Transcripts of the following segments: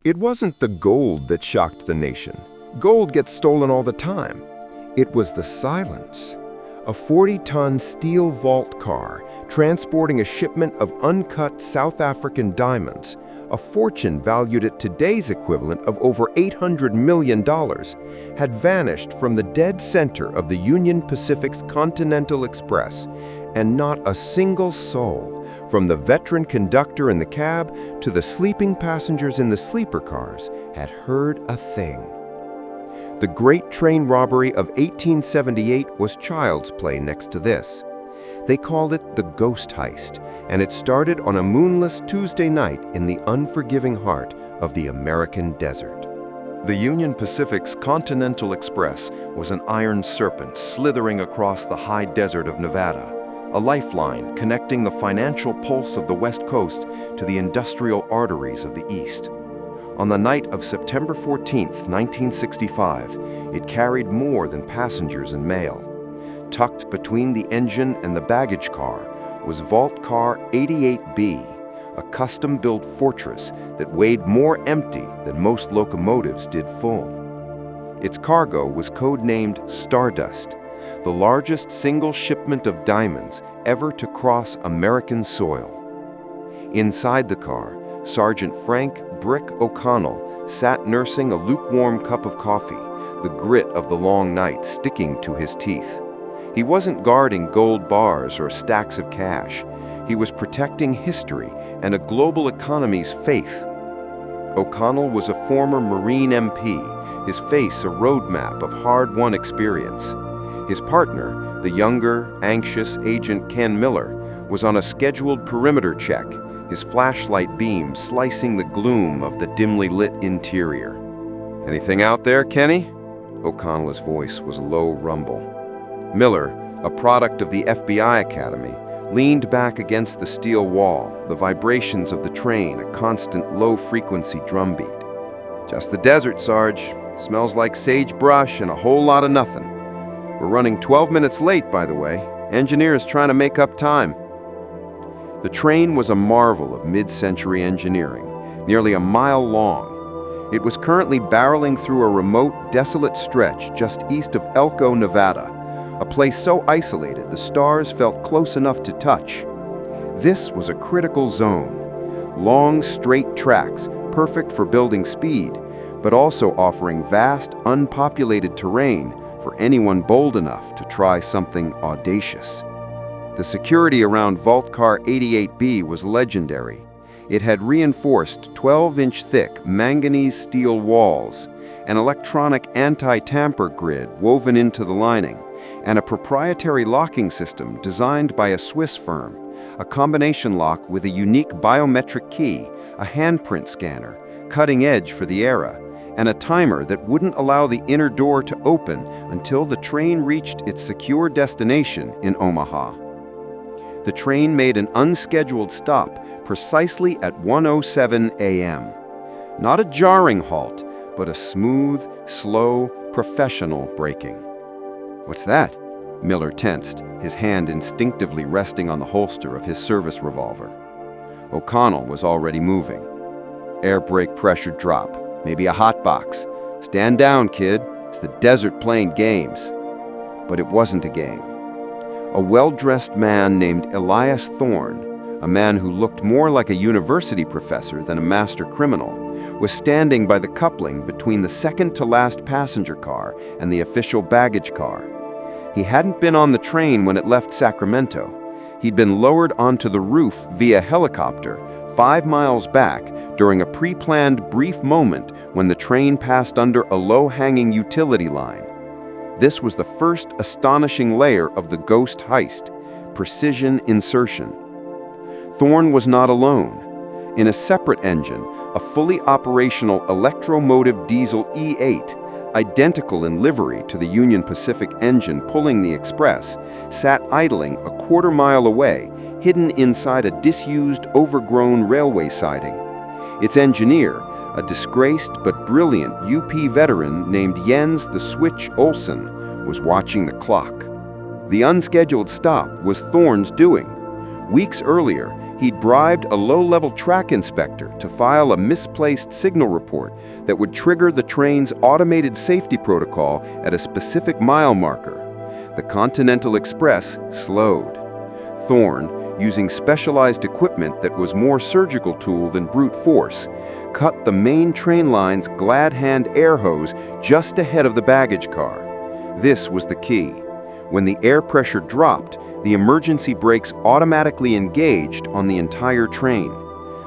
It wasn't the gold that shocked the nation. Gold gets stolen all the time. It was the silence. A 40-ton steel vault car transporting a shipment of uncut South African diamonds, a fortune valued at today's equivalent of over $800 million, had vanished from the dead center of the Union Pacific's Continental Express, and not a single soul, from the veteran conductor in the cab to the sleeping passengers in the sleeper cars, had heard a thing. The great train robbery of 1878 was child's play next to this. They called it the Ghost Heist, and it started on a moonless Tuesday night in the unforgiving heart of the American desert. The Union Pacific's Continental Express was an iron serpent slithering across the high desert of Nevada, a lifeline connecting the financial pulse of the West Coast to the industrial arteries of the East. On the night of September 14, 1965, it carried more than passengers and mail. Tucked between the engine and the baggage car was Vault Car 88B, a custom-built fortress that weighed more empty than most locomotives did full. Its cargo was codenamed Stardust, the largest single shipment of diamonds ever to cross American soil. Inside the car, Sergeant Frank "Brick" O'Connell sat nursing a lukewarm cup of coffee, the grit of the long night sticking to his teeth. He wasn't guarding gold bars or stacks of cash. He was protecting history and a global economy's faith. O'Connell was a former Marine MP, his face a roadmap of hard-won experience. His partner, the younger, anxious Agent Ken Miller, was on a scheduled perimeter check, his flashlight beam slicing the gloom of the dimly lit interior. "Anything out there, Kenny?" O'Connell's voice was a low rumble. Miller, a product of the FBI Academy, leaned back against the steel wall, the vibrations of the train a constant low-frequency drumbeat. "Just the desert, Sarge. Smells like sagebrush and a whole lot of nothing. We're running 12 minutes late, by the way. Engineers trying to make up time." The train was a marvel of mid-century engineering, nearly a mile long. It was currently barreling through a remote, desolate stretch just east of Elko, Nevada, a place so isolated the stars felt close enough to touch. This was a critical zone. Long, straight tracks, perfect for building speed, but also offering vast, unpopulated terrain for anyone bold enough to try something audacious. The security around Vault Car 88B was legendary. It had reinforced 12-inch thick manganese steel walls, an electronic anti-tamper grid woven into the lining, and a proprietary locking system designed by a Swiss firm, a combination lock with a unique biometric key, a handprint scanner, cutting edge for the era, and a timer that wouldn't allow the inner door to open until the train reached its secure destination in Omaha. The train made an unscheduled stop precisely at 1:07 a.m. Not a jarring halt, but a smooth, slow, professional braking. "What's that?" Miller tensed, his hand instinctively resting on the holster of his service revolver. O'Connell was already moving. "Air brake pressure drop. Maybe a hot box. Stand down, kid. It's the desert playing games." But it wasn't a game. A well-dressed man named Elias Thorne, a man who looked more like a university professor than a master criminal, was standing by the coupling between the second-to-last passenger car and the official baggage car. He hadn't been on the train when it left Sacramento. He'd been lowered onto the roof via helicopter 5 miles back during a pre-planned brief moment when the train passed under a low-hanging utility line. This was the first astonishing layer of the Ghost Heist, precision insertion. Thorne was not alone. In a separate engine, a fully operational electromotive diesel E8, identical in livery to the Union Pacific engine pulling the express, sat idling a quarter-mile away, hidden inside a disused, overgrown railway siding. Its engineer, a disgraced but brilliant UP veteran named Jens the Switch Olsen, was watching the clock. The unscheduled stop was Thorne's doing. Weeks earlier, He'd bribed a low-level track inspector to file a misplaced signal report that would trigger the train's automated safety protocol at a specific mile marker. The Continental Express slowed. Thorne, using specialized equipment that was more surgical tool than brute force, cut the main train line's glad-hand air hose just ahead of the baggage car. This was the key. When the air pressure dropped, the emergency brakes automatically engaged on the entire train.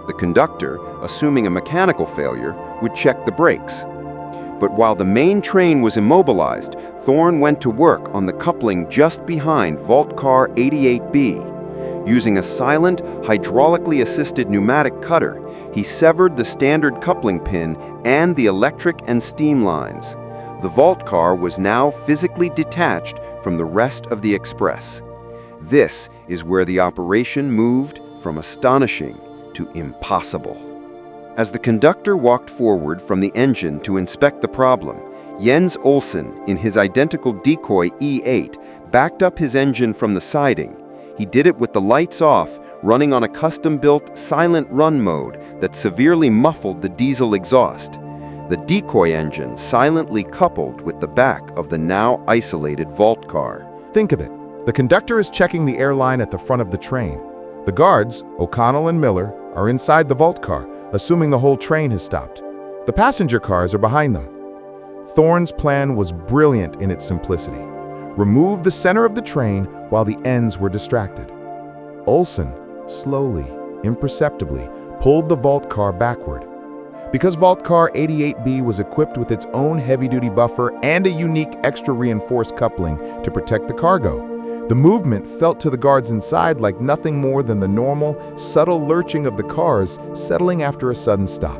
The conductor, assuming a mechanical failure, would check the brakes. But while the main train was immobilized, Thorne went to work on the coupling just behind Vault Car 88B. Using a silent, hydraulically assisted pneumatic cutter, he severed the standard coupling pin and the electric and steam lines. The vault car was now physically detached from the rest of the express. This is where the operation moved from astonishing to impossible. As the conductor walked forward from the engine to inspect the problem, Jens Olsen, in his identical decoy E8, backed up his engine from the siding. He did it with the lights off, running on a custom-built silent run mode that severely muffled the diesel exhaust. The decoy engine silently coupled with the back of the now isolated vault car. Think of it. The conductor is checking the airline at the front of the train. The guards, O'Connell and Miller, are inside the vault car, assuming the whole train has stopped. The passenger cars are behind them. Thorne's plan was brilliant in its simplicity. Remove the center of the train while the ends were distracted. Olsen, slowly, imperceptibly, pulled the vault car backward. Because Vault Car 88B was equipped with its own heavy-duty buffer and a unique extra reinforced coupling to protect the cargo, the movement felt to the guards inside like nothing more than the normal, subtle lurching of the cars settling after a sudden stop.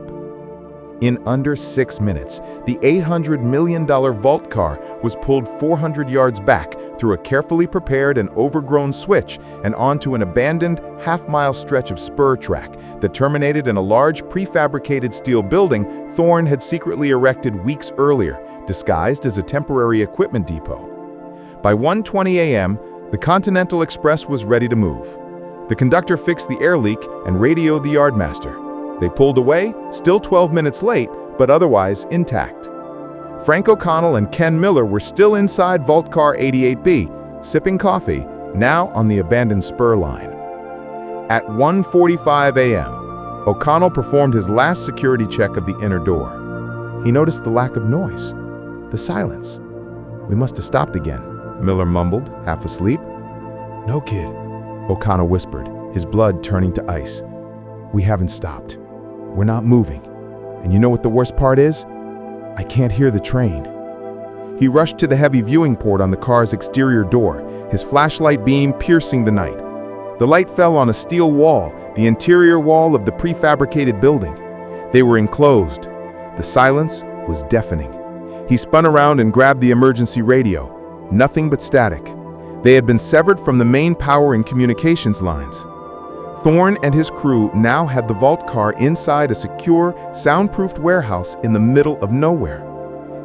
In under 6 minutes, the $800 million vault car was pulled 400 yards back through a carefully prepared and overgrown switch and onto an abandoned half-mile stretch of spur track that terminated in a large prefabricated steel building Thorne had secretly erected weeks earlier, disguised as a temporary equipment depot. By 1:20 a.m., the Continental Express was ready to move. The conductor fixed the air leak and radioed the yardmaster. They pulled away, still 12 minutes late, but otherwise intact. Frank O'Connell and Ken Miller were still inside Vault Car 88B, sipping coffee, now on the abandoned spur line. At 1:45 a.m., O'Connell performed his last security check of the inner door. He noticed the lack of noise, the silence. "We must have stopped again," Miller mumbled, half asleep. "No, kid," O'Connell whispered, his blood turning to ice. "We haven't stopped. We're not moving. And you know what the worst part is? I can't hear the train." He rushed to the heavy viewing port on the car's exterior door, his flashlight beam piercing the night. The light fell on a steel wall, the interior wall of the prefabricated building. They were enclosed. The silence was deafening. He spun around and grabbed the emergency radio. Nothing but static. They had been severed from the main power and communications lines. Thorne and his crew now had the vault car inside a secure, soundproofed warehouse in the middle of nowhere.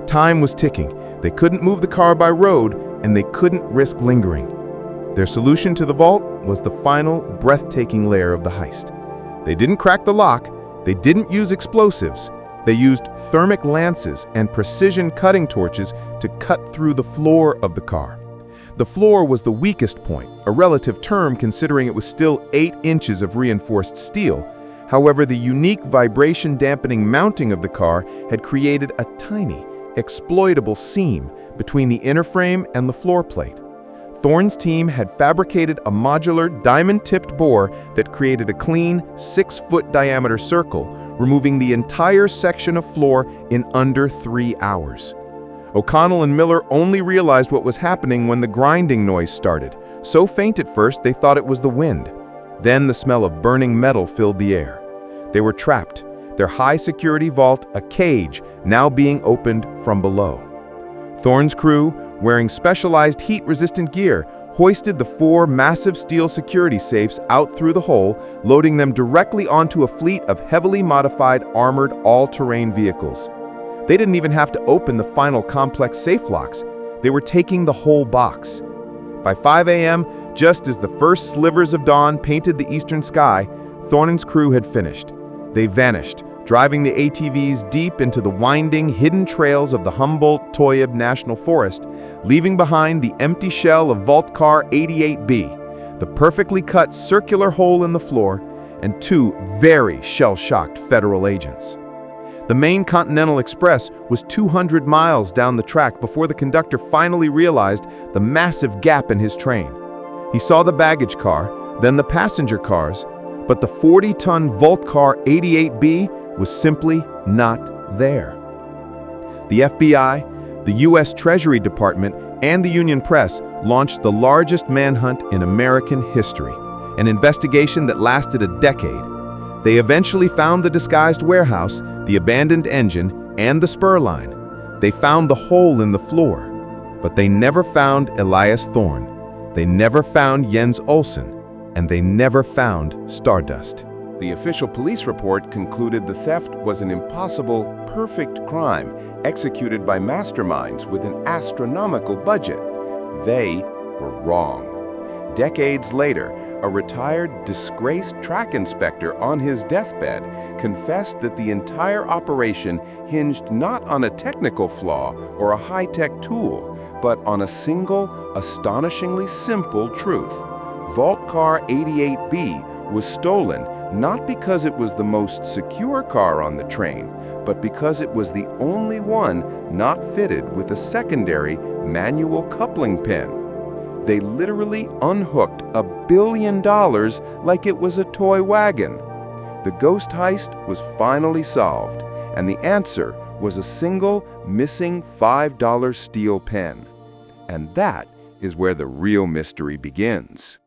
Time was ticking. They couldn't move the car by road, and they couldn't risk lingering. Their solution to the vault was the final, breathtaking layer of the heist. They didn't crack the lock. They didn't use explosives. They used thermic lances and precision cutting torches to cut through the floor of the car. The floor was the weakest point, a relative term considering it was still 8 inches of reinforced steel. However, the unique vibration-dampening mounting of the car had created a tiny, exploitable seam between the inner frame and the floor plate. Thorne's team had fabricated a modular, diamond-tipped bore that created a clean, 6-foot diameter circle, removing the entire section of floor in under 3 hours. O'Connell and Miller only realized what was happening when the grinding noise started. So faint at first they thought it was the wind. Then the smell of burning metal filled the air. They were trapped, their high-security vault a cage now being opened from below. Thorne's crew, wearing specialized heat-resistant gear, hoisted the 4 massive steel security safes out through the hole, loading them directly onto a fleet of heavily modified armored all-terrain vehicles. They didn't even have to open the final complex safe locks. They were taking the whole box. By 5 a.m., just as the first slivers of dawn painted the eastern sky, Thorne's crew had finished. They vanished, driving the ATVs deep into the winding, hidden trails of the Humboldt-Toyab National Forest, leaving behind the empty shell of Vault Car 88B, the perfectly cut circular hole in the floor, and two very shell-shocked federal agents. The main Continental Express was 200 miles down the track before the conductor finally realized the massive gap in his train. He saw the baggage car, then the passenger cars, but the 40-ton Vault Car 88B was simply not there. The FBI, the U.S. Treasury Department, and the Union Press launched the largest manhunt in American history, an investigation that lasted a decade. They eventually found the disguised warehouse, the abandoned engine, and the spur line. They found the hole in the floor, but they never found Elias Thorne. They never found Jens Olsen, and they never found Stardust. The official police report concluded the theft was an impossible, perfect crime executed by masterminds with an astronomical budget. They were wrong. Decades later, a retired, disgraced track inspector on his deathbed confessed that the entire operation hinged not on a technical flaw or a high-tech tool, but on a single, astonishingly simple truth. Vault Car 88B was stolen not because it was the most secure car on the train, but because it was the only one not fitted with a secondary manual coupling pin. They literally unhooked $1 billion like it was a toy wagon. The ghost heist was finally solved, and the answer was a single missing $5 steel pen. And that is where the real mystery begins.